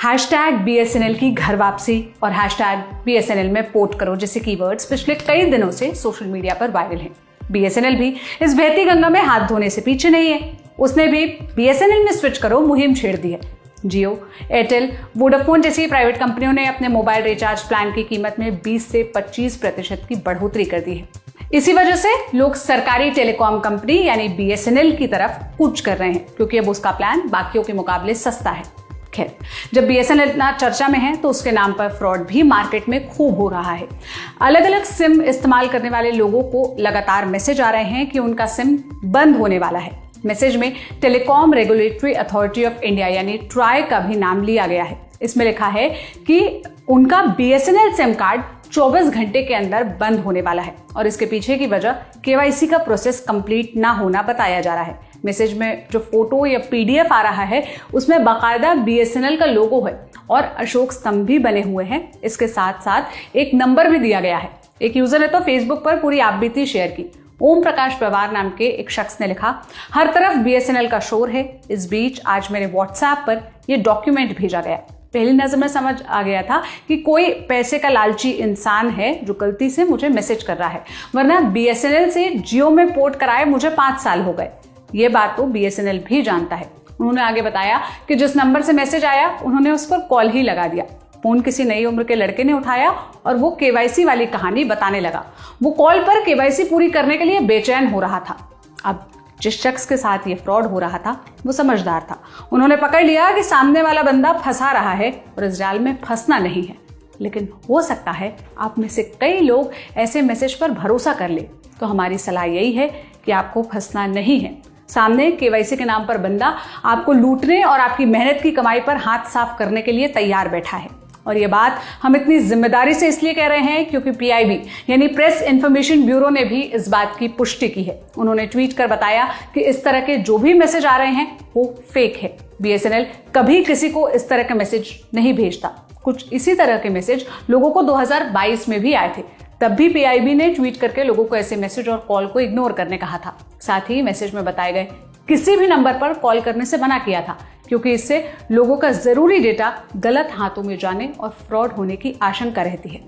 Hashtag BSNL की घर वापसी और हैशटैग BSNL में पोर्ट करो जैसे कीवर्ड्स पिछले कई दिनों से सोशल मीडिया पर वायरल हैं। BSNL भी इस बहती गंगा में हाथ धोने से पीछे नहीं है। उसने भी BSNL में स्विच करो मुहिम छेड़ दी है। जियो, एयरटेल, वोडाफोन जैसी प्राइवेट कंपनियों ने अपने मोबाइल रिचार्ज प्लान की कीमत में 20 से 25% की बढ़ोतरी कर दी है। इसी वजह से लोग सरकारी टेलीकॉम कंपनी यानी BSNL की तरफ कूच कर रहे हैं, क्योंकि अब उसका प्लान बाकियों के मुकाबले सस्ता है। खैर, जब BSNL इतना चर्चा में है तो उसके नाम पर फ्रॉड भी मार्केट में खूब हो रहा है। अलग अलग सिम इस्तेमाल करने वाले लोगों को लगातार मैसेज आ रहे हैं कि उनका सिम बंद होने वाला है। मैसेज में telecom regulatory authority of India यानी ट्राई का भी नाम लिया गया है। इसमें लिखा है कि उनका BSNL सिम कार्ड 24 घंटे के अंदर बंद होने वाला है और इसके पीछे की वजह KYC का प्रोसेस कंप्लीट ना होना बताया जा रहा है। मैसेज में जो फोटो या PDF आ रहा है उसमें बाकायदा BSNL का लोगो है और अशोक स्तंभ भी बने हुए हैं। इसके साथ साथ एक नंबर भी दिया गया है। एक यूजर ने तो फेसबुक पर पूरी आपबीती शेयर की। ओम प्रकाश पवार नाम के एक शख्स ने लिखा, हर तरफ BSNL का शोर है। इस बीच आज मेरे WhatsApp पर यह डॉक्यूमेंट भेजा गया। पहली नजर में समझ आ गया था कि कोई पैसे का लालची इंसान है जो गलती से मुझे मैसेज कर रहा है, वरना BSNL से जियो में पोर्ट कराए मुझे 5 साल हो गए। ये बात तो BSNL भी जानता है। उन्होंने आगे बताया कि जिस नंबर से मैसेज आया उन्होंने उस पर कॉल ही लगा दिया। फोन किसी नई उम्र के लड़के ने उठाया और वो KYC वाली कहानी बताने लगा। वो कॉल पर KYC पूरी करने के लिए बेचैन हो रहा था। अब जिस शख्स के साथ ये फ्रॉड हो रहा था वो समझदार था। उन्होंने पकड़ लिया कि सामने वाला बंदा फंसा रहा है और इस जाल में फंसना नहीं है। लेकिन हो सकता है आप में से कई लोग ऐसे मैसेज पर भरोसा कर ले, तो हमारी सलाह यही है कि आपको फंसना नहीं है। सामने KYC के नाम पर बंदा आपको लूटने और आपकी मेहनत की कमाई पर हाथ साफ करने के लिए तैयार बैठा है। और ये बात हम इतनी जिम्मेदारी से इसलिए कह रहे हैं क्योंकि PIB यानी प्रेस इंफॉर्मेशन ब्यूरो ने भी इस बात की पुष्टि की है। उन्होंने ट्वीट कर बताया कि इस तरह के जो भी मैसेज आ रहे हैं वो फेक है। BSNL कभी किसी को इस तरह के मैसेज नहीं भेजता। कुछ इसी तरह के मैसेज लोगों को 2022 में भी आए थे। तब भी PIB ने ट्वीट करके लोगों को ऐसे मैसेज और कॉल को इग्नोर करने कहा था। साथ ही मैसेज में बताए गए किसी भी नंबर पर कॉल करने से मना किया था, क्योंकि इससे लोगों का जरूरी डेटा गलत हाथों में जाने और फ्रॉड होने की आशंका रहती है।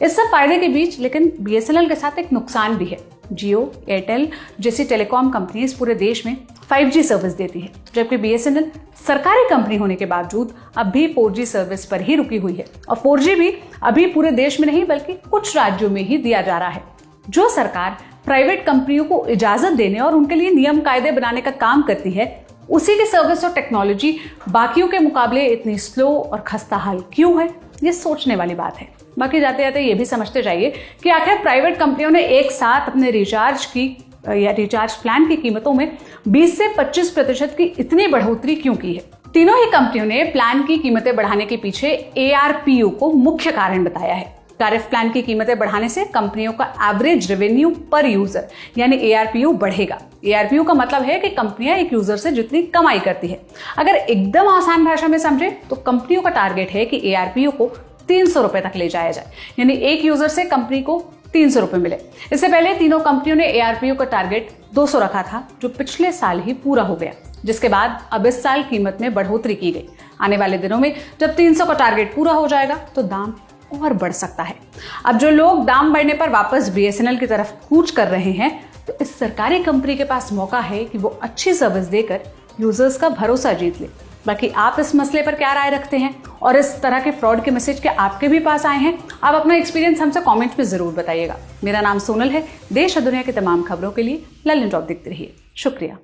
इस सब फायदे के बीच लेकिन BSNL के साथ एक नुकसान भी है। जियो, एयरटेल जैसी टेलीकॉम कंपनीज पूरे देश में 5G सर्विस देती है, जबकि BSNL सरकारी कंपनी होने के बावजूद अब भी 4G सर्विस पर ही रुकी हुई है। और 4G भी अभी पूरे देश में नहीं बल्कि कुछ राज्यों में ही दिया जा रहा है। जो सरकार प्राइवेट कंपनियों को इजाजत देने और उनके लिए नियम कायदे बनाने का काम करती है, उसी की सर्विस और टेक्नोलॉजी बाकियों के मुकाबले इतनी स्लो और खस्ता हाल क्यों है, ये सोचने वाली बात है। बाकी जाते जाते ये भी समझते जाइए कि आखिर प्राइवेट कंपनियों ने एक साथ अपने रिचार्ज प्लान की कीमतों में 20 से 25% की इतनी बढ़ोतरी क्यों की है। तीनों ही कंपनियों ने प्लान की कीमतें बढ़ाने के पीछे ARPU को मुख्य कारण बताया है। टैरिफ प्लान की कीमतें बढ़ाने से कंपनियों का एवरेज रेवेन्यू पर यूजर यानी ARPU बढ़ेगा। ARPU का मतलब है कि कंपनियां एक यूजर से जितनी कमाई करती है। अगर एकदम आसान भाषा में समझे तो कंपनियों का टारगेट है कि ARPU को 300 रुपए तक ले जाया जाए, यानी एक यूजर से कंपनी को 300 रुपए मिले। इससे पहले तीनों कंपनियों ने ARPU का टारगेट 200 रखा था, जो पिछले साल ही पूरा हो गया, जिसके बाद अब इस साल कीमत में बढ़ोतरी की गई। आने वाले दिनों में जब 300 का टारगेट पूरा हो जाएगा तो दाम और बढ़ सकता है। अब जो लोग दाम बढ़ने पर वापस BSNL की तरफ कूच कर रहे हैं, तो इस सरकारी कंपनी के पास मौका है कि वो अच्छी सर्विस देकर यूजर्स का भरोसा जीत ले। बाकी आप इस मसले पर क्या राय रखते हैं और इस तरह के फ्रॉड के मैसेज क्या आपके भी पास आए हैं? आप अपना एक्सपीरियंस हमसे कमेंट में जरूर बताइएगा। मेरा नाम सोनल है। देश और दुनिया की तमाम खबरों के लिए ललन टॉप देखते रहिए। शुक्रिया।